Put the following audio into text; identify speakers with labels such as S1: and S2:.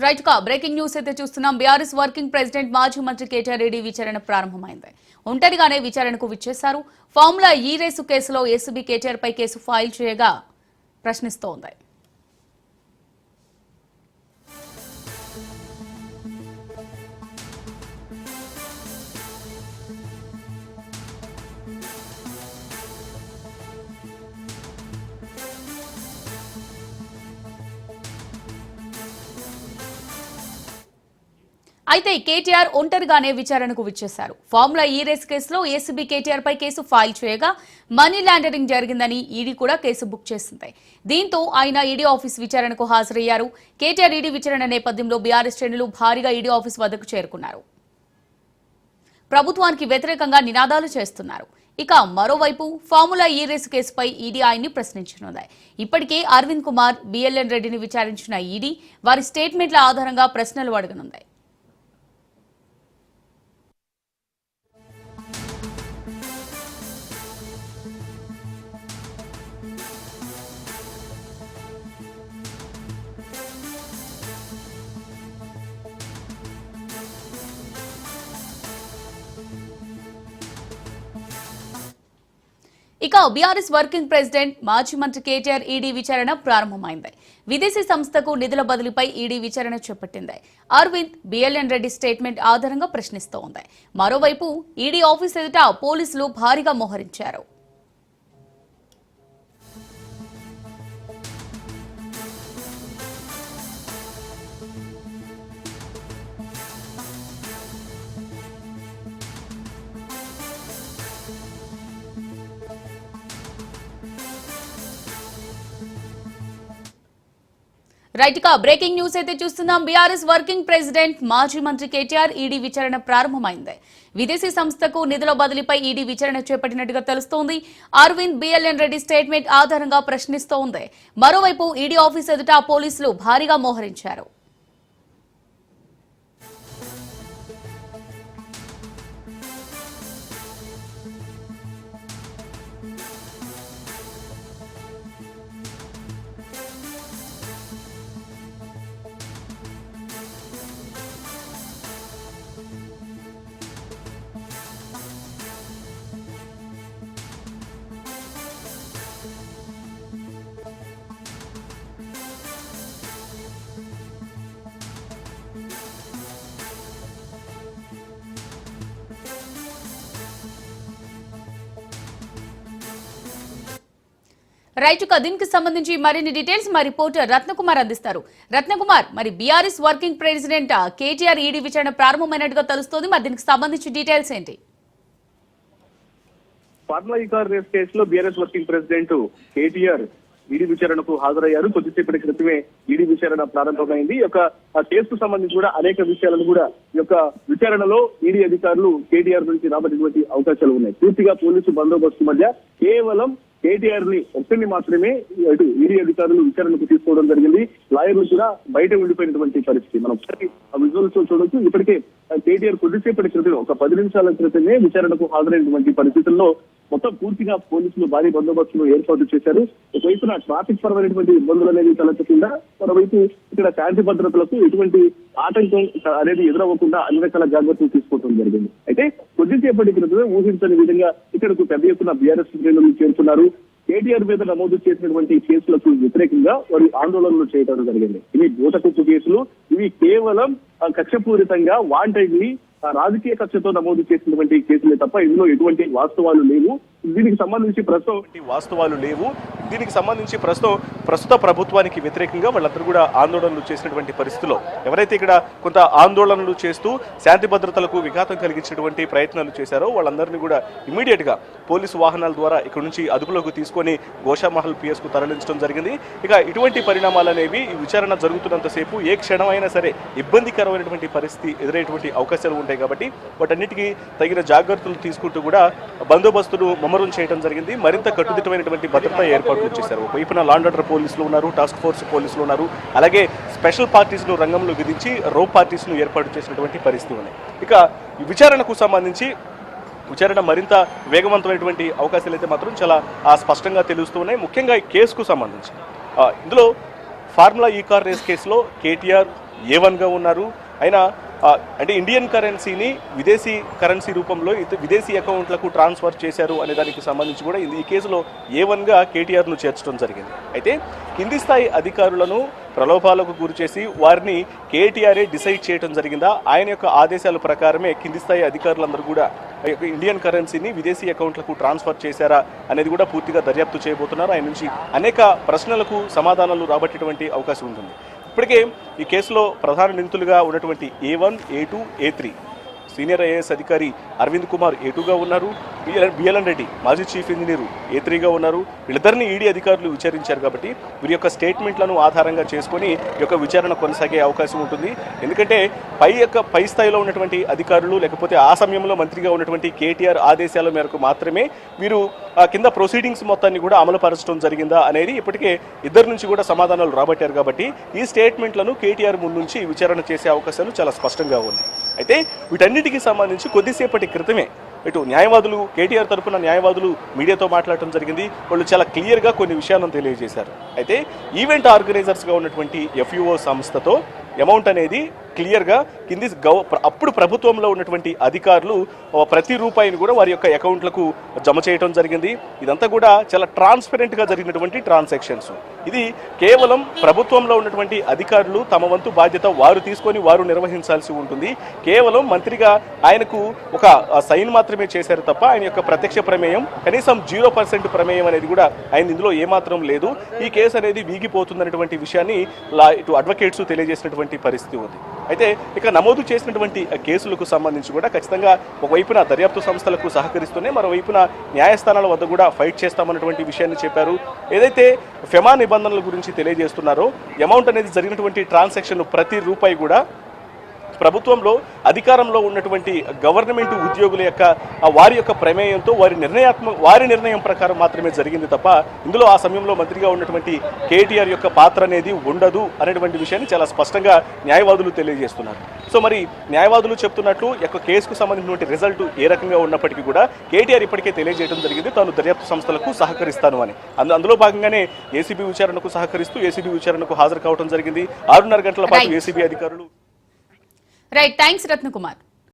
S1: Right గా breaking news అయితే చూస్తున్నాం. బీఆర్ఎస్ వర్కింగ్ ప్రెసిడెంట్ మాజీ మంత్రి కేటీఆర్ రెడ్డి విచారణ ప్రారంభమైంది. ఒంటరిగానే విచారణకు విచ్చేశారు. ఫార్ములా ఈ రేసు కేసులో ఏసీబీ కేటీఆర్ పై కేసు ఫైల్ చేయగా ప్రశ్నిస్తోంది. అయితే కేటీఆర్ ఒంటరిగానే విచారణకు విచ్చేశారు. ఫార్ములా ఈ రేస్ కేసులో ఏసీబీ కేటీఆర్ పై కేసు ఫైల్ చేయగా మనీ లాండరింగ్ జరిగిందని ఈడీ కూడా కేసు బుక్ చేసింది. దీంతో ఆయన ఈడీ ఆఫీస్ విచారణకు హాజరయ్యారు. కేటీఆర్ ఈడీ విచారణ నేపథ్యంలో బీఆర్ఎస్ శ్రేణులు భారీగా ఈడీ ఆఫీస్ వద్దకు చేరుకున్నారు. ప్రభుత్వానికి వ్యతిరేకంగా నినాదాలు చేస్తున్నారు. ఇక మరోవైపు ఫార్ములా ఈ రేసు కేసుపై ఈడీ ఆయన్ని ప్రశ్నించనుంది. ఇప్పటికే అరవింద్ కుమార్, బిఎల్ఎన్ రెడ్డిని విచారించిన ఈడీ వారి స్టేట్మెంట్ల ఆధారంగా ప్రశ్నలు అడగనుంది. ఇక బీఆర్ఎస్ వర్కింగ్ ప్రెసిడెంట్ మాజీ మంత్రి కేటీఆర్ ఈడీ విచారణ ప్రారంభమైంది. విదేశీ సంస్థకు నిధుల బదిలీపై ఈడీ విచారణ చేపట్టింది. అరవింద్, బిఎల్ఎన్ రెడ్డి స్టేట్మెంట్ ఆధారంగా ప్రశ్నిస్తోంది. మరోవైపు ఈడీ ఆఫీస్ ఎదుట పోలీసులు భారీగా మోహరించారు. రైట్ గా బ్రేకింగ్ న్యూస్ అయితే చూస్తున్నాం. బీఆర్ఎస్ వర్కింగ్ ప్రెసిడెంట్ మాజీ మంత్రి కేటీఆర్ ఈడీ విచారణ ప్రారంభమైంది. విదేశీ సంస్థకు నిధుల బదిలీపై ఈడీ విచారణ చేపట్టినట్టుగా తెలుస్తోంది. అరవింద్, బిఎల్ఎన్ రెడ్డి స్టేట్మెంట్ ఆధారంగా ప్రశ్నిస్తోంది. మరోవైపు ఈడీ ఆఫీస్ ఎదుట పోలీసులు భారీగా మోహరించారు. రైట్ గా దీనికి సంబంధించి మరిన్ని డీటెయిల్స్ మా రిపోర్టర్ రత్నకుమార్ అందిస్తారు. రత్నకుమార్, మరి BRS working president KTR ED విచారణ ప్రారంభమైనట్టుగా తెలుస్తోంది. మరి దీనికి సంబంధించి డీటెయిల్స్ ఏంటి?
S2: ఫార్ములా ఈ కార్ రేస్ కేసులో BRS working president KTR ED విచారణకు హాజరయ్యారు. కొద్దిసేపటి క్రితమే ఈడీ విచారణ ప్రారంభమైంది. ఈ యొక్క కేసుకు సంబంధించి కూడా అనేక విషయాలను కూడా ఈ యొక్క విచారణలో ఈడీ అధికారులు కేటీఆర్ నుంచి రాబట్టేటువంటి అవకాశాలు ఉన్నాయి. పూర్తిగా పోలీసు బందోబస్తు మధ్య కేవలం కేటీఆర్ ని ఒక్కరిని మాత్రమే అటు ఈడీ అధికారులు విచారణకు తీసుకోవడం జరిగింది. లాయర్లు కూడా బయట ఉండిపోయినటువంటి పరిస్థితి మనం ఒకసారి ఆ విజువల్స్ చూడొచ్చు. ఇప్పటికే కేటీఆర్ కొద్దిసేపటి క్రితం ఒక 10 నిమిషాల క్రితమే విచారణకు హాజరైనటువంటి పరిస్థితుల్లో మొత్తం పూర్తిగా పోలీసులు భారీ బందోబస్తును ఏర్పాటు చేశారు. ఒకవైపున ట్రాఫిక్ పరమైనటువంటి ఇబ్బందులు అనేది తలెత్తకుండా, మరోవైపు ఇక్కడ శాంతి భద్రతలకు ఎటువంటి ఆటంకం అనేది ఎదురవ్వకుండా అన్ని రకాల జాగ్రత్తలు తీసుకోవడం జరిగింది. అయితే కొద్దిసేపటి క్రితమే ఊహించని విధంగా ఇక్కడకు పెద్ద ఎత్తున బీఆర్ఎస్ శ్రేణులు చేరుకున్నారు. కేటీఆర్ మీద నమోదు చేసినటువంటి కేసులకు వ్యతిరేకంగా వారు ఆందోళనలు చేయడం జరిగింది. ఇవి భూతకుప్పు కేసులు, ఇవి కేవలం కక్షపూరితంగా వాంటెడ్లీ రాజకీయ కక్షతో నమోదు చేసినటువంటి కేసులే తప్ప ఇందులో ఎటువంటి వాస్తవాలు లేవు. దీనికి సంబంధించి ప్రస్తుత ప్రభుత్వానికి వ్యతిరేకంగా వాళ్ళందరూ కూడా ఆందోళనలు చేసినటువంటి పరిస్థితుల్లో ఎవరైతే ఇక్కడ కొంత ఆందోళనలు చేస్తూ శాంతి భద్రతలకు విఘాతం కలిగించినటువంటి ప్రయత్నాలు చేశారో వాళ్ళందరినీ కూడా ఇమీడియట్ గా పోలీసు వాహనాల ద్వారా ఇక్కడ నుంచి అదుపులోకి తీసుకొని గోషామహల్ పిఎస్ కు తరలించడం జరిగింది. ఇక ఇటువంటి పరిణామాలు అనేవి ఈ విచారణ జరుగుతున్నంతసేపు ఏ క్షణమైనా సరే ఇబ్బందికరమైనటువంటి పరిస్థితి ఎదురయ్యేటువంటి అవకాశాలు ఉంటాయి కాబట్టి వాటన్నిటికీ తగిన జాగ్రత్తలు తీసుకుంటూ కూడా బందోబస్తును ముమ్మరం చేయడం జరిగింది. మరింత కట్టుదిట్టమైనటువంటి భద్రతా ఏర్పాట్లు చేశారు. వైపున లాండ్ ఆర్డర్ పోలీసులు ఉన్నారు, టాస్క్ ఫోర్స్ పోలీసులు ఉన్నారు, అలాగే స్పెషల్ పార్టీస్ ను రంగంలో విధించి రో పార్టీస్ ను ఏర్పాటు చేసినటువంటి పరిస్థితి ఉన్నాయి. ఇక ఈ విచారణకు సంబంధించి విచారణ మరింత వేగవంతమైనటువంటి అవకాశాలు అయితే మాత్రం చాలా స్పష్టంగా తెలుస్తున్నాయి. ముఖ్యంగా ఈ కేసుకు సంబంధించి ఇందులో ఫార్ములా ఈ కార్ రేస్ కేసులో కేటీఆర్
S3: A1గా ఉన్నారు. ఆయన అంటే ఇండియన్ కరెన్సీని విదేశీ కరెన్సీ రూపంలో విదేశీ అకౌంట్లకు ట్రాన్స్ఫర్ చేశారు అనే దానికి సంబంధించి కూడా ఈ కేసులో A1గా కేటీఆర్ను చేర్చడం జరిగింది. అయితే కింది స్థాయి అధికారులను ప్రలోభాలకు గురి చేసి వారిని కేటీఆర్ఏ డిసైడ్ చేయడం జరిగిందా, ఆయన యొక్క ఆదేశాల ప్రకారమే కింది స్థాయి అధికారులందరూ కూడా ఇండియన్ కరెన్సీని విదేశీ అకౌంట్లకు ట్రాన్స్ఫర్ చేశారా అనేది కూడా పూర్తిగా దర్యాప్తు చేయబోతున్నారు. ఆయన నుంచి అనేక ప్రశ్నలకు సమాధానాలు రాబట్టేటువంటి అవకాశం ఉంటుంది. ఇప్పటికే ఈ కేసులో ప్రధాన నిందితులుగా ఉన్నటువంటి A1, A2, A3 senior IAS అధికారి అరవింద్ కుమార్ A2గా ఉన్నారు. బిఎల్ఎన్ రెడ్డి మాజీ చీఫ్ ఇంజనీరు A3గా ఉన్నారు. వీళ్ళిద్దరిని ఈడీ అధికారులు విచారించారు కాబట్టి వీరి యొక్క స్టేట్మెంట్లను ఆధారంగా చేసుకొని ఈ యొక్క విచారణ కొనసాగే అవకాశం ఉంటుంది. ఎందుకంటే పై స్థాయిలో ఉన్నటువంటి అధికారులు లేకపోతే ఆ సమయంలో మంత్రిగా ఉన్నటువంటి కేటీఆర్ ఆదేశాల మేరకు మాత్రమే వీరు కింద ప్రొసీడింగ్స్ మొత్తాన్ని కూడా అమలుపరచడం జరిగిందా అనేది ఇప్పటికే ఇద్దరి నుంచి కూడా సమాధానాలు రాబట్టారు. కాబట్టి ఈ స్టేట్మెంట్లను కేటీఆర్ ముందుంచి విచారణ చేసే అవకాశాలు చాలా స్పష్టంగా ఉన్నాయి. అయితే వీటన్నిటికీ సంబంధించి కొద్దిసేపటి క్రితమే ఇటు న్యాయవాదులు కేటీఆర్ తరఫున న్యాయవాదులు మీడియాతో మాట్లాడటం జరిగింది. వాళ్ళు చాలా క్లియర్గా కొన్ని విషయాలను తెలియజేశారు. అయితే ఈవెంట్ ఆర్గనైజర్స్గా ఉన్నటువంటి FUO సంస్థతో అమౌంట్ అనేది క్లియర్గా కింది అప్పుడు ప్రభుత్వంలో ఉన్నటువంటి అధికారులు ప్రతి రూపాయిని కూడా వారి యొక్క అకౌంట్లకు జమ చేయడం జరిగింది. ఇదంతా కూడా చాలా ట్రాన్స్పరెంట్గా జరిగినటువంటి ట్రాన్సాక్షన్స్. ఇది కేవలం ప్రభుత్వంలో ఉన్నటువంటి అధికారులు తమ వంతు బాధ్యత వారు తీసుకొని వారు నిర్వహించాల్సి ఉంటుంది. కేవలం మంత్రిగా ఆయనకు ఒక సైన్ మాత్రమే చేశారు తప్ప ఆయన యొక్క ప్రత్యక్ష ప్రమేయం కనీసం 0% ప్రమేయం అనేది కూడా ఆయన ఇందులో ఏమాత్రం లేదు. ఈ కేసు అనేది వీగిపోతుందనేటువంటి విషయాన్ని ఇటు అడ్వకేట్స్ తెలియజేసినటువంటి పరిస్థితి ఉంది. అయితే ఇక నమోదు చేసినటువంటి కేసులకు సంబంధించి కూడా ఖచ్చితంగా ఒకవైపున దర్యాప్తు సంస్థలకు సహకరిస్తూనే మరోవైపున న్యాయస్థానాల వద్ద కూడా ఫైట్ చేస్తామన్నటువంటి విషయాన్ని చెప్పారు. ఏదైతే ఫెమా నిబంధనల గురించి తెలియజేస్తున్నారో అమౌంట్ అనేది జరిగినటువంటి ట్రాన్సాక్షన్ ప్రతి రూపాయి కూడా ప్రభుత్వంలో అధికారంలో ఉన్నటువంటి గవర్నమెంట్ ఉద్యోగుల యొక్క వారి యొక్క ప్రమేయంతో వారి నిర్ణయం ప్రకారం మాత్రమే జరిగింది తప్ప ఇందులో ఆ సమయంలో మంత్రిగా ఉన్నటువంటి కేటీఆర్ యొక్క పాత్ర అనేది ఉండదు అనేటువంటి విషయాన్ని చాలా స్పష్టంగా న్యాయవాదులు తెలియజేస్తున్నారు. సో మరి న్యాయవాదులు చెప్తున్నట్లు యొక్క కేసుకు సంబంధించినటువంటి రిజల్ట్ ఏ రకంగా ఉన్నప్పటికీ కూడా కేటీఆర్ ఇప్పటికే తెలియజేయడం జరిగింది తాను దర్యాప్తు సంస్థలకు సహకరిస్తాను అని. అందులో భాగంగానే ఏసీబీ విచారణకు సహకరిస్తూ ఏసీబీ విచారణకు హాజరు కావడం జరిగింది. 6:30 గంటల పాటు ఏసీబీ అధికారులు
S1: రైట్ థ్యాంక్స్ రత్నకుమార్.